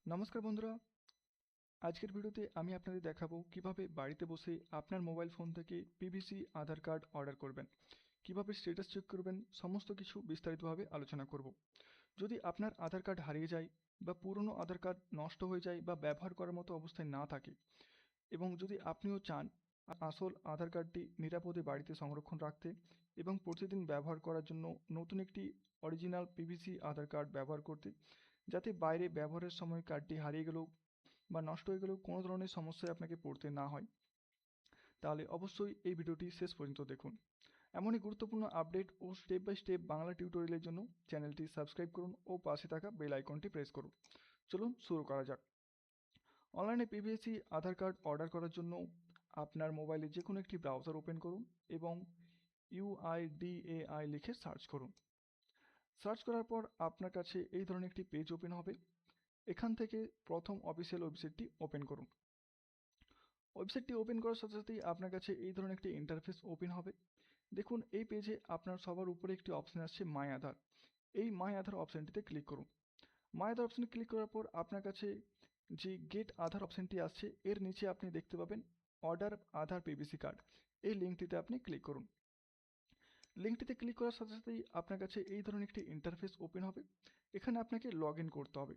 নমস্কার বন্ধুরা, আজকের ভিডিওতে আমি আপনাদের দেখাবো কিভাবে বাড়িতে বসে আপনার মোবাইল ফোন থেকে পিভিসি আধার কার্ড অর্ডার করবেন, কিভাবে স্ট্যাটাস চেক করবেন, সমস্ত কিছু বিস্তারিতভাবে আলোচনা করব। যদি আপনার আধার কার্ড হারিয়ে যায় বা পুরনো আধার কার্ড নষ্ট হয়ে যায় বা ব্যবহার করার মতো অবস্থায় না থাকে এবং যদি আপনিও চান আসল আধার কার্ডটি নিরাপদে বাড়িতে সংরক্ষণ রাখতে এবং প্রতিদিন ব্যবহার করার জন্য নতুন একটি অরিজিনাল পিভিসি আধার কার্ড ব্যবহার করতে, যাতে বাইরে ব্যবহারের সময় কার্ডটি হারিয়ে গেলেও বা নষ্ট হয়ে গেলেও কোনো ধরনের সমস্যায় আপনাকে পড়তে না হয়, তাহলে অবশ্যই এই ভিডিওটি শেষ পর্যন্ত দেখুন। এমনই গুরুত্বপূর্ণ আপডেট ও স্টেপ বাই স্টেপ বাংলা টিউটোরিয়ালের জন্য চ্যানেলটি সাবস্ক্রাইব করুন ও পাশে থাকা বেল আইকনটি প্রেস করুন। চলুন শুরু করা যাক। অনলাইনে পিভিসি আধার কার্ড অর্ডার করার জন্য আপনার মোবাইলে যে কোনো একটি ব্রাউজার ওপেন করুন এবং UIDAI লিখে সার্চ করুন। সার্চ করার পর আপনার কাছে এই ধরনের একটি পেজ ওপেন হবে। এখান থেকে প্রথম অফিসিয়াল ওয়েবসাইটটি ওপেন করুন। ওয়েবসাইটটি ওপেন করার সাথে সাথেই আপনার কাছে এই ধরনের একটি ইন্টারফেস ওপেন হবে। দেখুন, এই পেজে আপনার সবার উপরে একটি অপশন আসছে মাই আধার। এই মাই আধার অপশানটিতে ক্লিক করুন। মাই আধার অপশানে ক্লিক করার পর আপনার কাছে যে গেট আধার অপশানটি আসছে এর নিচে আপনি দেখতে পাবেন অর্ডার আধার পিভিসি কার্ড। এই লিঙ্কটিতে আপনি ক্লিক করুন। লিঙ্কটিতে ক্লিক করার সাথে সাথেই আপনার কাছে এই ধরনের একটি ইন্টারফেস ওপেন হবে। এখানে আপনাকে লগ ইন করতে হবে।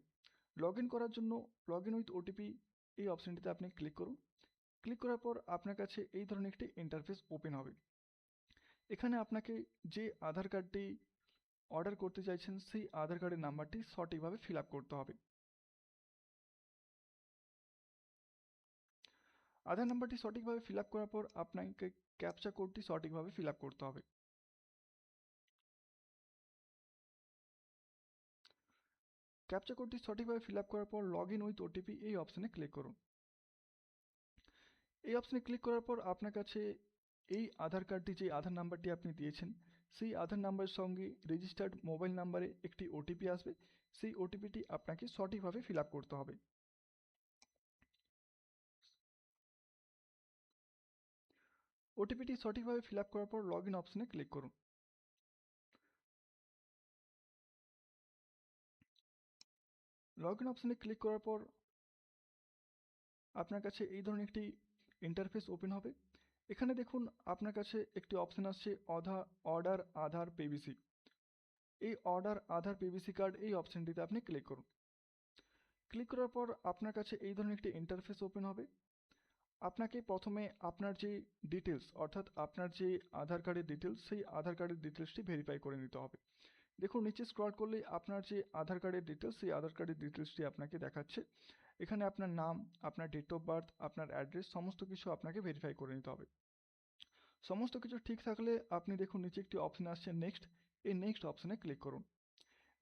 লগ ইন করার জন্য লগ ইন উইথ ওটিপি এই অপশানটিতে আপনি ক্লিক করুন। ক্লিক করার পর আপনার কাছে এই ধরনের একটি ইন্টারফেস ওপেন হবে। এখানে আপনাকে যে আধার কার্ডটি অর্ডার করতে চাইছেন সেই আধার কার্ডের নাম্বারটি সঠিকভাবে ফিল আপ করতে হবে। আধার নাম্বারটি সঠিকভাবে ফিল আপ করার পর আপনাকে ক্যাপচা কোডটি সঠিকভাবে ফিল আপ করতে হবে। ক্যাপচা কোডটি সঠিকভাবে ফিল আপ করার পর লগ ইন উইথ ওটিপি এই অপশানে ক্লিক করুন। এই অপশানে ক্লিক করার পর আপনার কাছে এই আধার কার্ডটি যে আধার নাম্বারটি আপনি দিয়েছেন সেই আধার নাম্বারের সঙ্গে রেজিস্টার্ড মোবাইল নাম্বারে একটি ওটিপি আসবে। সেই ওটিপিটি আপনাকে সঠিকভাবে ফিল আপ করতে হবে। ওটিপিটি সঠিকভাবে ফিল আপ করার পর লগ ইন অপশানে ক্লিক করুন। লগ ইন অপশানে ক্লিক করার পর আপনার কাছে এই ধরনের একটি ইন্টারফেস ওপেন হবে। এখানে দেখুন আপনার কাছে একটি অপশান আসছে অর্ডার আধার পিভিসি। এই অর্ডার আধার পিভিসি কার্ড এই অপশানটিতে আপনি ক্লিক করুন। ক্লিক করার পর আপনার কাছে এই ধরনের একটি ইন্টারফেস ওপেন হবে। আপনাকে প্রথমে আপনার যে ডিটেলস অর্থাৎ আপনার যে আধার কার্ডের ডিটেলস সেই আধার কার্ডের ডিটেলসটি ভেরিফাই করে নিতে হবে। দেখুন, নিচে স্ক্রল করলে আপনার যে আধার কার্ডের ডিটেলস সেই আধার কার্ডের ডিটেলসটি আপনাকে দেখাচ্ছে। এখানে আপনার নাম, আপনার ডেট অফ বার্থ, আপনার অ্যাড্রেস সমস্ত কিছু আপনাকে ভেরিফাই করে নিতে হবে। সমস্ত কিছু ঠিক থাকলে আপনি দেখুন নিচে একটি অপশন আসছে নেক্সট। এই নেক্সট অপশানে ক্লিক করুন।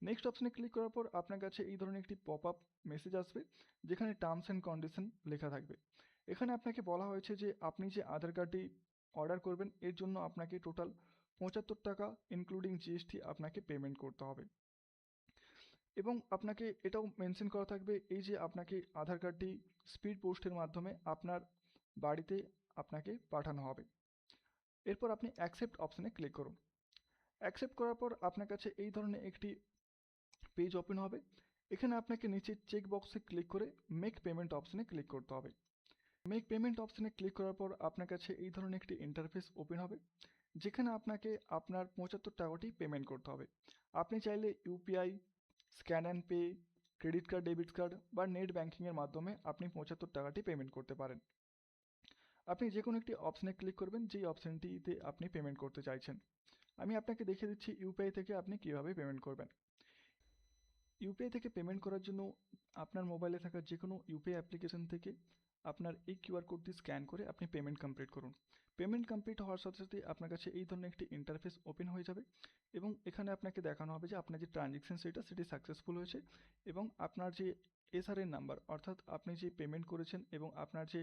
নেক্সট অপশানে ক্লিক করার পর আপনার কাছে এই ধরনের একটি পপ আপ মেসেজ আসবে যেখানে টার্মস অ্যান্ড কন্ডিশন লেখা থাকবে। এখানে আপনাকে বলা হয়েছে যে আপনি যে আধার কার্ডটি অর্ডার করবেন এর জন্য আপনাকে টোটাল 75 টাকা ইনক্লুডিং জিএসটি আপনাকে পেমেন্ট করতে হবে এবং আপনাকে এটাও মেনশন করা থাকবে এই যে আপনাকে আধার কার্ডটি স্পিড পোস্টের মাধ্যমে আপনার বাড়িতে আপনাকে পাঠানো হবে। এরপর আপনি অ্যাকসেপ্ট অপশানে ক্লিক করুন। অ্যাকসেপ্ট করার পর আপনার কাছে এই ধরনের একটি পেজ ওপেন হবে। এখানে আপনাকে নিচে চেক বক্সে ক্লিক করে মেক পেমেন্ট অপশানে ক্লিক করতে হবে। মেক পেমেন্ট অপশানে ক্লিক করার পর আপনার কাছে এই ধরনের একটি ইন্টারফেস ওপেন হবে যেখানে আপনাকে আপনার 75 টাকাটি পেমেন্ট করতে হবে। আপনি চাইলে UPI, scan and pay, credit card, debit card বা নেট ব্যাঙ্কিংয়ের মাধ্যমে আপনি 75 টাকাটি পেমেন্ট করতে পারেন। আপনি যে কোনো একটি অপশানে ক্লিক করবেন যেই অপশানটিতে আপনি পেমেন্ট করতে চাইছেন। আমি আপনাকে দেখিয়ে দিচ্ছি ইউপিআই থেকে আপনি কীভাবে পেমেন্ট করবেন। ইউপিআই থেকে পেমেন্ট করার জন্য আপনার মোবাইলে থাকা যে কোনো ইউপিআই অ্যাপ্লিকেশন থেকে আপনার এই কিউআর কোডটি স্ক্যান করে আপনি পেমেন্ট কমপ্লিট করুন। পেমেন্ট কমপ্লিট হওয়ার সাথে সাথে আপনার কাছে এই ধরনের একটি ইন্টারফেস ওপেন হয়ে যাবে এবং এখানে আপনাকে দেখানো হবে যে আপনার যে ট্রানজ্যাকশন সেটি সাকসেসফুল হয়েছে এবং আপনার যে এসআরএন নাম্বার অর্থাৎ আপনি যে পেমেন্ট করেছেন এবং আপনার যে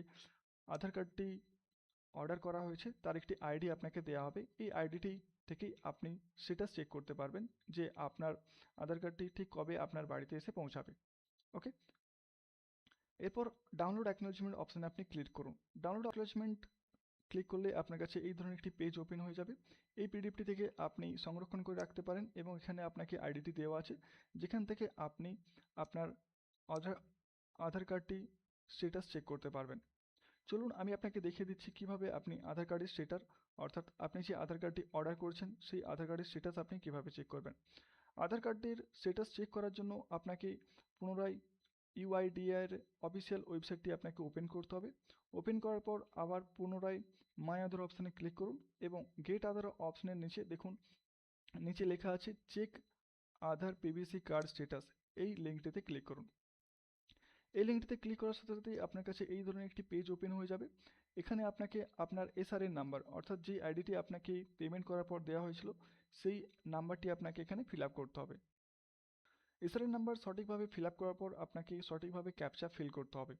আধার কার্ডটি অর্ডার করা হয়েছে তার একটি আইডি আপনাকে দেওয়া হবে। এই আইডিটি থেকেই আপনি স্ট্যাটাস চেক করতে পারবেন যে আপনার আধার কার্ডটি ঠিক কবে আপনার বাড়িতে এসে পৌঁছাবে। ওকে, এরপর ডাউনলোড অ্যাকনোলেজমেন্ট অপশানে আপনি ক্লিক করুন। ডাউনলোড অ্যাকনোলেজমেন্ট ক্লিক করলে আপনার কাছে এই ধরনের একটি পেজ ওপেন হয়ে যাবে। এই পিডিএফটি থেকে আপনি সংরক্ষণ করে রাখতে পারেন এবং এখানে আপনাকে আইডিটি দেওয়া আছে যেখান থেকে আপনি আপনার আধার কার্ডটি স্ট্যাটাস চেক করতে পারবেন। চলুন আমি আপনাকে দেখিয়ে দিচ্ছি কিভাবে আপনি আধার কার্ডের স্ট্যাটাস, অর্থাৎ আপনি যে আধার কার্ডটি অর্ডার করেছেন সেই আধার কার্ডের স্ট্যাটাস আপনি কিভাবে চেক করবেন। আধার কার্ডের স্ট্যাটাস চেক করার জন্য আপনাকে পুনরায় ইউআইডিআইয়ের অফিসিয়াল ওয়েবসাইটটি আপনাকে ওপেন করতে হবে। ওপেন করার পর আবার পুনরায় মাই আধার অপশানে ক্লিক করুন এবং গেট আধার অপশানের নিচে দেখুন নিচে লেখা আছে চেক আধার পিভিসি কার্ড স্ট্যাটাস, এই লিঙ্কটিতে ক্লিক করুন। এই লিঙ্কটিতে ক্লিক করার সাথে সাথেই আপনার কাছে এই ধরনের একটি পেজ ওপেন হয়ে যাবে। এখানে আপনাকে আপনার এসআরএন নাম্বার, অর্থাৎ যে আইডিটি আপনাকে পেমেন্ট করার পর দেওয়া হয়েছিল সেই নাম্বারটি আপনাকে এখানে ফিল আপ করতে হবে। এসআরএন নাম্বার সঠিকভাবে ফিল আপ করার পর আপনাকে সঠিকভাবে ক্যাপচা ফিল করতে হবে।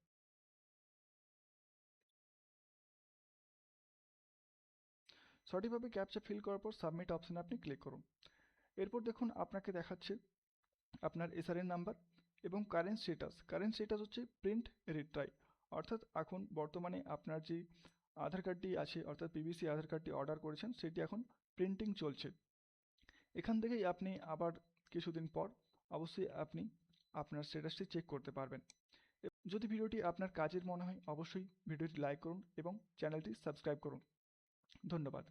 সঠিকভাবে ক্যাপচা ফিল করার পর সাবমিট অপশানে আপনি ক্লিক করুন। এরপর দেখুন আপনাকে দেখাচ্ছে আপনার এসআরএন নাম্বার এবং কারেন্ট স্ট্যাটাস হচ্ছে প্রিন্ট রিট্রাই, অর্থাৎ এখন বর্তমানে আপনার যে আধার কার্ডটি আছে অর্থাৎ পিভিসি আধার কার্ডটি অর্ডার করেছেন সেটি এখন প্রিন্টিং চলছে। এখান থেকেই আপনি আবার কিছুদিন পর অবশ্যই আপনি আপনার স্ট্যাটাসটি চেক করতে পারবেন। যদি ভিডিওটি আপনার কাজের মনে হয় অবশ্যই ভিডিওটি লাইক করুন এবং চ্যানেলটি সাবস্ক্রাইব করুন। ধন্যবাদ।